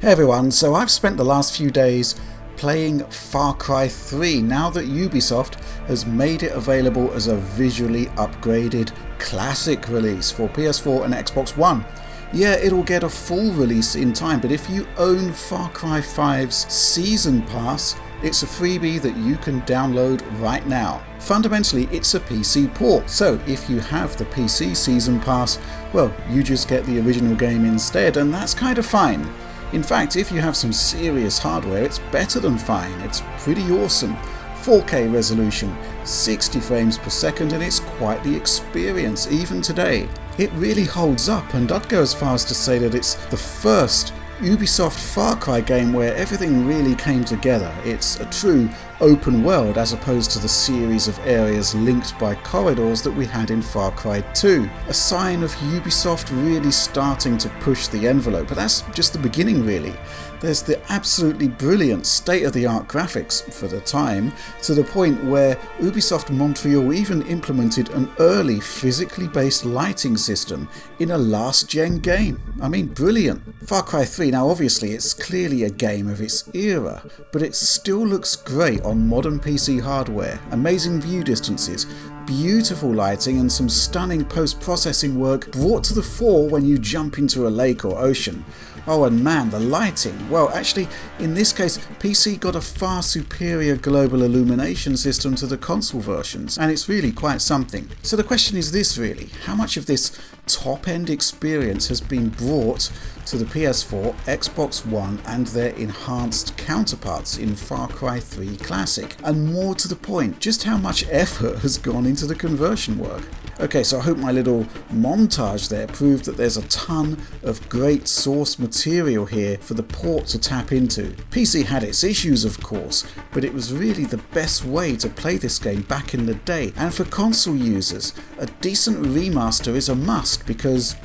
Hey everyone, so I've spent the last few days playing Far Cry 3 now that Ubisoft has made it available as a visually upgraded classic release for PS4 and Xbox One. Yeah, it'll get a full release in time, but if you own Far Cry 5's Season Pass, it's a freebie that you can download right now. Fundamentally, it's a PC port, so if you have the PC Season Pass, well, you just get the original game instead, and that's kind of fine. In fact, if you have some serious hardware, it's better than fine. It's pretty awesome. 4K resolution, 60 frames per second, and it's quite the experience even today. It really holds up, and I'd go as far as to say that it's the first Ubisoft Far Cry game where everything really came together. It's a true open world as opposed to the series of areas linked by corridors that we had in Far Cry 2. A sign of Ubisoft really starting to push the envelope, but that's just the beginning really. There's the absolutely brilliant state-of-the-art graphics for the time, to the point where Ubisoft Montreal even implemented an early physically based lighting system in a last-gen game. I mean, brilliant. Far Cry 3, now obviously it's clearly a game of its era, but it still looks great on modern PC hardware. Amazing view distances, beautiful lighting, and some stunning post-processing work brought to the fore when you jump into a lake or ocean. Oh, and man, the lighting. Well, actually, in this case, PC got a far superior global illumination system to the console versions, and it's really quite something. So the question is this really, how much of this top-end experience has been brought to the PS4, Xbox One, and their enhanced counterparts in Far Cry 3 Classic? And more to the point, just how much effort has gone into the conversion work? Okay, so I hope my little montage there proved that there's a ton of great source material here for the port to tap into. PC had its issues of course, but it was really the best way to play this game back in the day. And for console users, a decent remaster is a must because,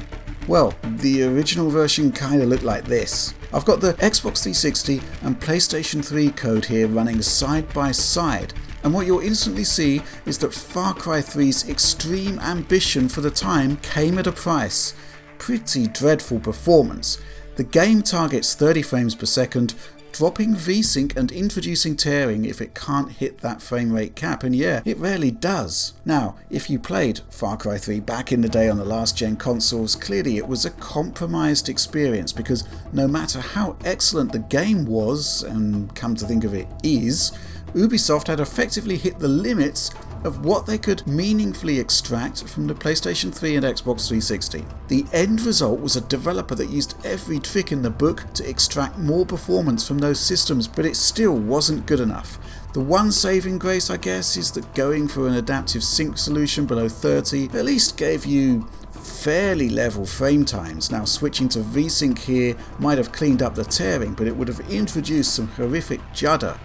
well, the original version kinda looked like this. I've got the Xbox 360 and PlayStation 3 code here running side by side. And what you'll instantly see is that Far Cry 3's extreme ambition for the time came at a price. Pretty dreadful performance. The game targets 30 frames per second, dropping VSync and introducing tearing if it can't hit that frame rate cap, and yeah, it rarely does. Now, if you played Far Cry 3 back in the day on the last gen consoles, clearly it was a compromised experience because no matter how excellent the game was, and come to think of it is, Ubisoft had effectively hit the limits of what they could meaningfully extract from the PlayStation 3 and Xbox 360. The end result was a developer that used every trick in the book to extract more performance from those systems, but it still wasn't good enough. The one saving grace, I guess, is that going for an adaptive sync solution below 30 at least gave you fairly level frame times. Now switching to VSync here might have cleaned up the tearing, but it would have introduced some horrific judder.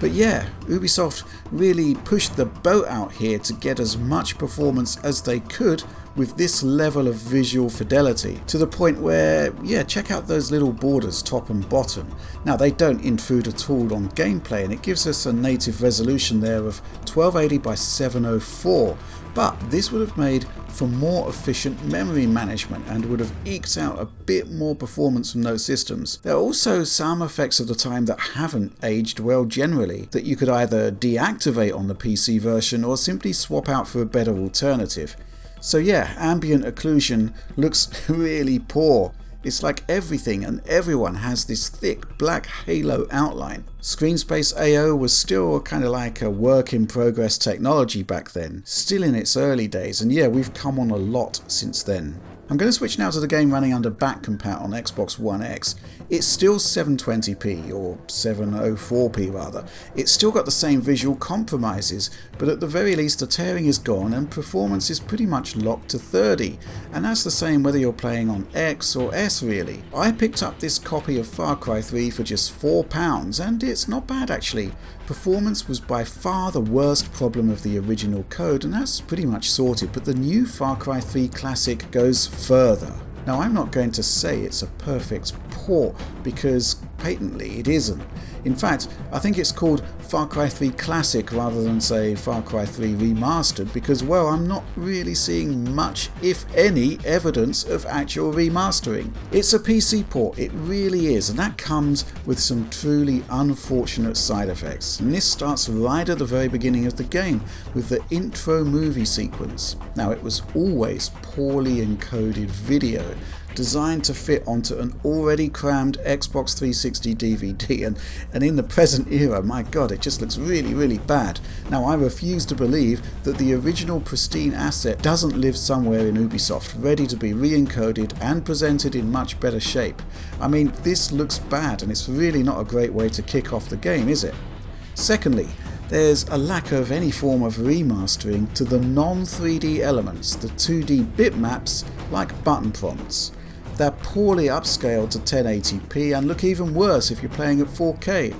But yeah, Ubisoft really pushed the boat out here to get as much performance as they could with this level of visual fidelity, to the point where, yeah, check out those little borders top and bottom. Now they don't intrude at all on gameplay, and it gives us a native resolution there of 1280 by 704, but this would have made for more efficient memory management and would have eked out a bit more performance from those systems. There are also some effects of the time that haven't aged well generally, that you could either deactivate on the PC version or simply swap out for a better alternative. So yeah, ambient occlusion looks really poor. It's like everything and everyone has this thick black halo outline. Screen space AO was still kind of like a work in progress technology back then, still in its early days, and yeah, we've come on a lot since then. I'm going to switch now to the game running under back-compat on Xbox One X. It's still 720p, or 704p rather. It's still got the same visual compromises, but at the very least the tearing is gone and performance is pretty much locked to 30. And that's the same whether you're playing on X or S really. I picked up this copy of Far Cry 3 for just £4, and it's not bad actually. Performance was by far the worst problem of the original code, and that's pretty much sorted, but the new Far Cry 3 Classic goes further. Now I'm not going to say it's a perfect port, because patently it isn't. In fact, I think it's called Far Cry 3 Classic rather than, say, Far Cry 3 Remastered because, well, I'm not really seeing much, if any, evidence of actual remastering. It's a PC port, it really is, and that comes with some truly unfortunate side effects. And this starts right at the very beginning of the game with the intro movie sequence. Now, it was always poorly encoded video designed to fit onto an already crammed Xbox 360 DVD, and in the present era, my god, it just looks really bad. Now, I refuse to believe that the original pristine asset doesn't live somewhere in Ubisoft, ready to be re-encoded and presented in much better shape. I mean, this looks bad, and it's really not a great way to kick off the game, is it? Secondly, there's a lack of any form of remastering to the non-3D elements, the 2D bitmaps like button prompts. They're poorly upscaled to 1080p and look even worse if you're playing at 4K.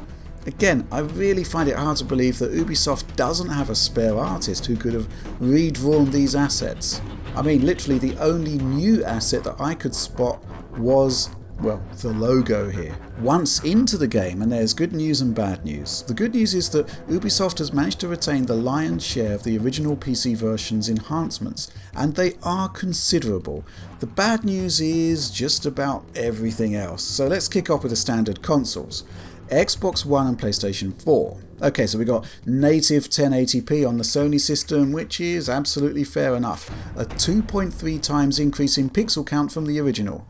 Again, I really find it hard to believe that Ubisoft doesn't have a spare artist who could have redrawn these assets. I mean, literally the only new asset that I could spot was, well, the logo here. Once into the game, and there's good news and bad news. The good news is that Ubisoft has managed to retain the lion's share of the original PC version's enhancements, and they are considerable. The bad news is just about everything else. So let's kick off with the standard consoles. Xbox One and PlayStation 4. Okay, so we got native 1080p on the Sony system, which is absolutely fair enough. A 2.3 times increase in pixel count from the original.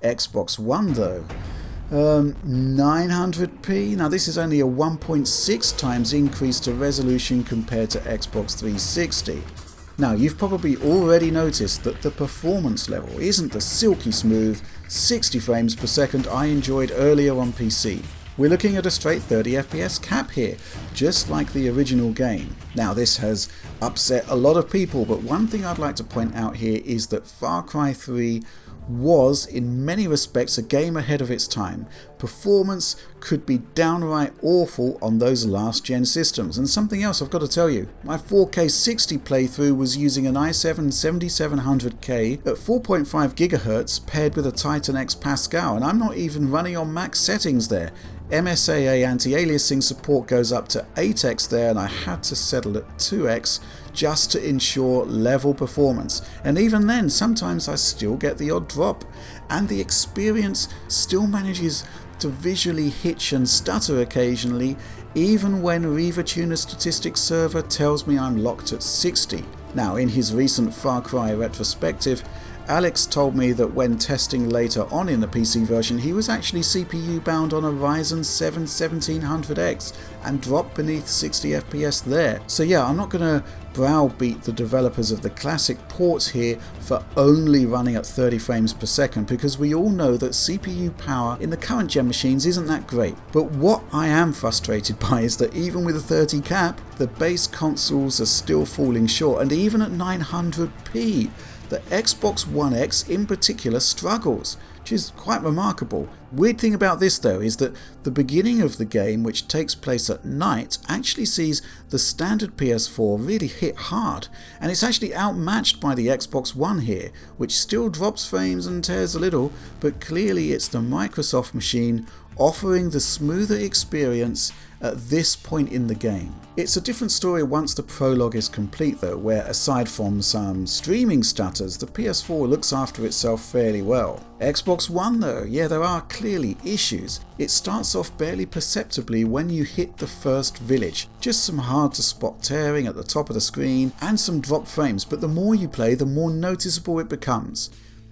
Xbox One though, 900p. Now this is only a 1.6 times increase to resolution compared to Xbox 360. Now you've probably already noticed that the performance level isn't the silky smooth 60 frames per second I enjoyed earlier on PC. We're looking at a straight 30 FPS cap here, just like the original game. Now this has upset a lot of people, but one thing I'd like to point out here is that Far Cry 3 was in many respects a game ahead of its time. Performance could be downright awful on those last gen systems. And something else I've got to tell you, my 4K 60 playthrough was using an i7 7700K at 4.5 GHz paired with a Titan X Pascal, and I'm not even running on max settings there. MSAA anti-aliasing support goes up to 8x there, and I had to settle at 2x just to ensure level performance. And even then, sometimes I still get the odd drop, and the experience still manages to visually hitch and stutter occasionally, even when RevaTuner Statistics Server tells me I'm locked at 60. Now, in his recent Far Cry retrospective, Alex told me that when testing later on in the PC version, he was actually CPU bound on a Ryzen 7 1700X and dropped beneath 60 FPS there. So yeah, I'm not going to browbeat the developers of the classic ports here for only running at 30 frames per second, because we all know that CPU power in the current gen machines isn't that great. But what I am frustrated by is that even with a 30 cap, the base consoles are still falling short, and even at 900p, the Xbox One X in particular struggles, which is quite remarkable. Weird thing about this though is that the beginning of the game, which takes place at night, actually sees the standard PS4 really hit hard, and it's actually outmatched by the Xbox One here, which still drops frames and tears a little, but clearly it's the Microsoft machine offering the smoother experience at this point in the game. It's a different story once the prologue is complete though, where aside from some streaming stutters, the PS4 looks after itself fairly well. Xbox One though, yeah, there are clearly issues. It starts off barely perceptibly when you hit the first village, just some hard to spot tearing at the top of the screen and some drop frames, but the more you play, the more noticeable it becomes.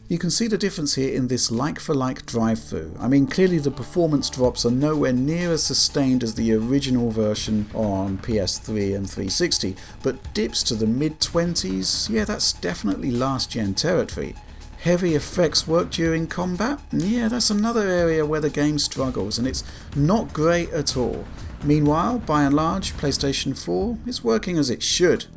You can see the difference here in this like-for-like drive-through. I mean, clearly the performance drops are nowhere near as sustained as the original version on PS3 and 360, but dips to the mid-20s, yeah, that's definitely last-gen territory. Heavy effects work during combat? Yeah, that's another area where the game struggles, and it's not great at all. Meanwhile, by and large, PlayStation 4 is working as it should.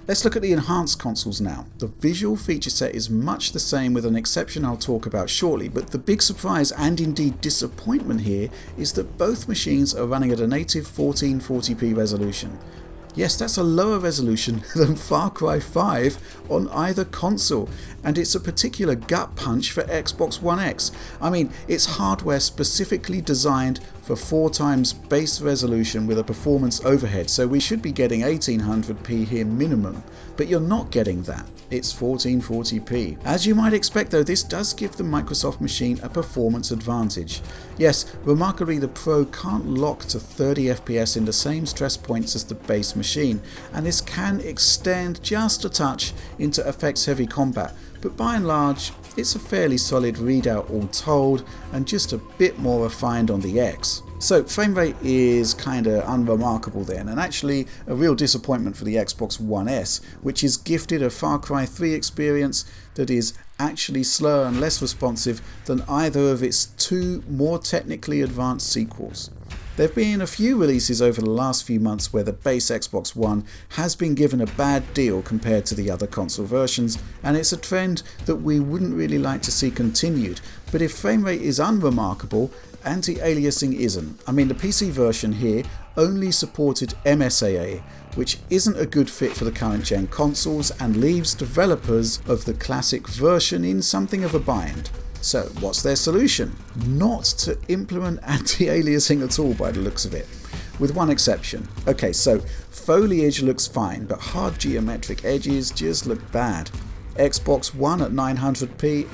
Let's look at the enhanced consoles now. The visual feature set is much the same, with an exception I'll talk about shortly, but the big surprise and indeed disappointment here is that both machines are running at a native 1440p resolution. Yes, that's a lower resolution than Far Cry 5 on either console, and it's a particular gut punch for Xbox One X. I mean, it's hardware specifically designed for 4 times base resolution with a performance overhead, so we should be getting 1800p here minimum, but you're not getting that. It's 1440p. As you might expect though, this does give the Microsoft machine a performance advantage. Yes, remarkably the Pro can't lock to 30 FPS in the same stress points as the base machine, and this can extend just a touch into effects heavy combat, but by and large it's a fairly solid readout all told, and just a bit more refined on the X. So frame rate is kinda unremarkable then, and actually a real disappointment for the Xbox One S, which is gifted a Far Cry 3 experience that is actually slower and less responsive than either of its 2 more technically advanced sequels. There have been a few releases over the last few months where the base Xbox One has been given a bad deal compared to the other console versions, and it's a trend that we wouldn't really like to see continued. But if frame rate is unremarkable, anti-aliasing isn't. I mean, the PC version here only supported MSAA, which isn't a good fit for the current gen consoles and leaves developers of the classic version in something of a bind. So what's their solution? Not to implement anti-aliasing at all by the looks of it, with one exception. Okay, so foliage looks fine, but hard geometric edges just look bad. Xbox One at 900p,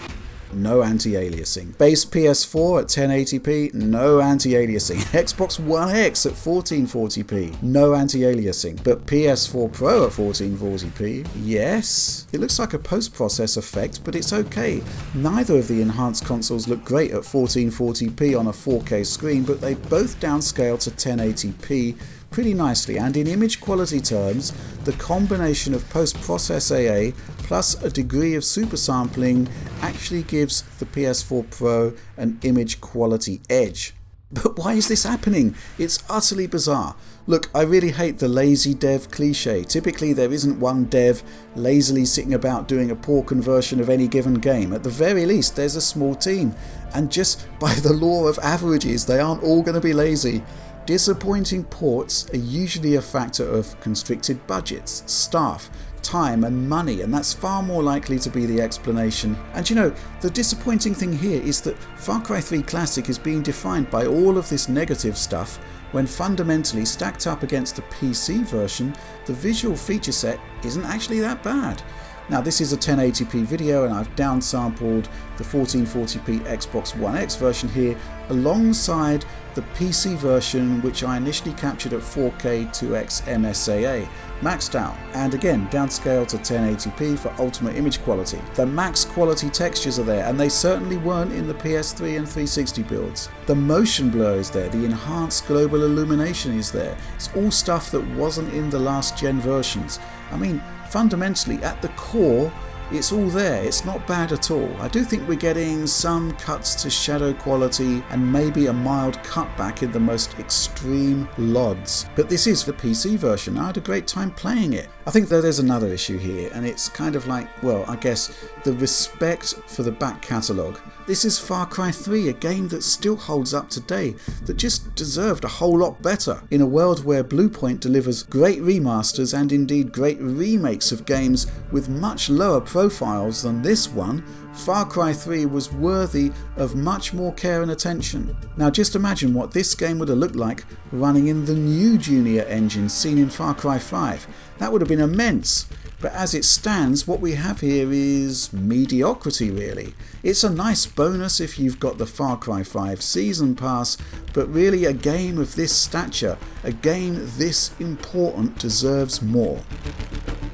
no anti-aliasing. Base PS4 at 1080p, no anti-aliasing. Xbox One X at 1440p, no anti-aliasing. But PS4 Pro at 1440p, yes. It looks like a post-process effect, but it's okay. Neither of the enhanced consoles look great at 1440p on a 4K screen, but they both downscale to 1080p pretty nicely, and in image quality terms, the combination of post-process AA plus a degree of super sampling actually gives the PS4 Pro an image quality edge. But why is this happening? It's utterly bizarre. Look, I really hate the lazy dev cliche. Typically there isn't one dev lazily sitting about doing a poor conversion of any given game. At the very least there's a small team, and just by the law of averages they aren't all going to be lazy. Disappointing ports are usually a factor of constricted budgets, staff, time and money, and that's far more likely to be the explanation. And you know, the disappointing thing here is that Far Cry 3 Classic is being defined by all of this negative stuff, when fundamentally stacked up against the PC version, the visual feature set isn't actually that bad. Now this is a 1080p video and I've downsampled the 1440p Xbox One X version here alongside the PC version, which I initially captured at 4K 2x MSAA, maxed out, and again downscaled to 1080p for ultimate image quality. The max quality textures are there, and they certainly weren't in the PS3 and 360 builds. The motion blur is there, the enhanced global illumination is there. It's all stuff that wasn't in the last gen versions. I mean, fundamentally at the core it's all there, it's not bad at all. I do think we're getting some cuts to shadow quality and maybe a mild cutback in the most extreme LODs. But this is the PC version, I had a great time playing it. I think that there's another issue here, and it's kind of like, well, I guess the respect for the back catalogue. This is Far Cry 3, a game that still holds up today, that just deserved a whole lot better. In a world where Bluepoint delivers great remasters and indeed great remakes of games with much lower profiles than this one, Far Cry 3 was worthy of much more care and attention. Now just imagine what this game would have looked like running in the new Junior engine seen in Far Cry 5. That would have been immense. But as it stands, what we have here is mediocrity really. It's a nice bonus if you've got the Far Cry 5 Season Pass, but really a game of this stature, a game this important deserves more.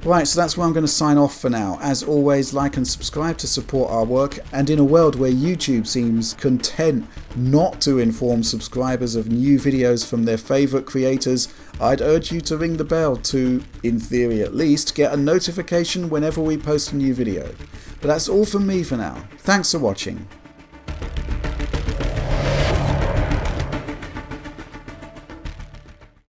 Right, so that's where I'm going to sign off for now. As always, like and subscribe to support our work, and in a world where YouTube seems content not to inform subscribers of new videos from their favourite creators, I'd urge you to ring the bell to, in theory at least, get a notification whenever we post a new video. But that's all from me for now. Thanks for watching.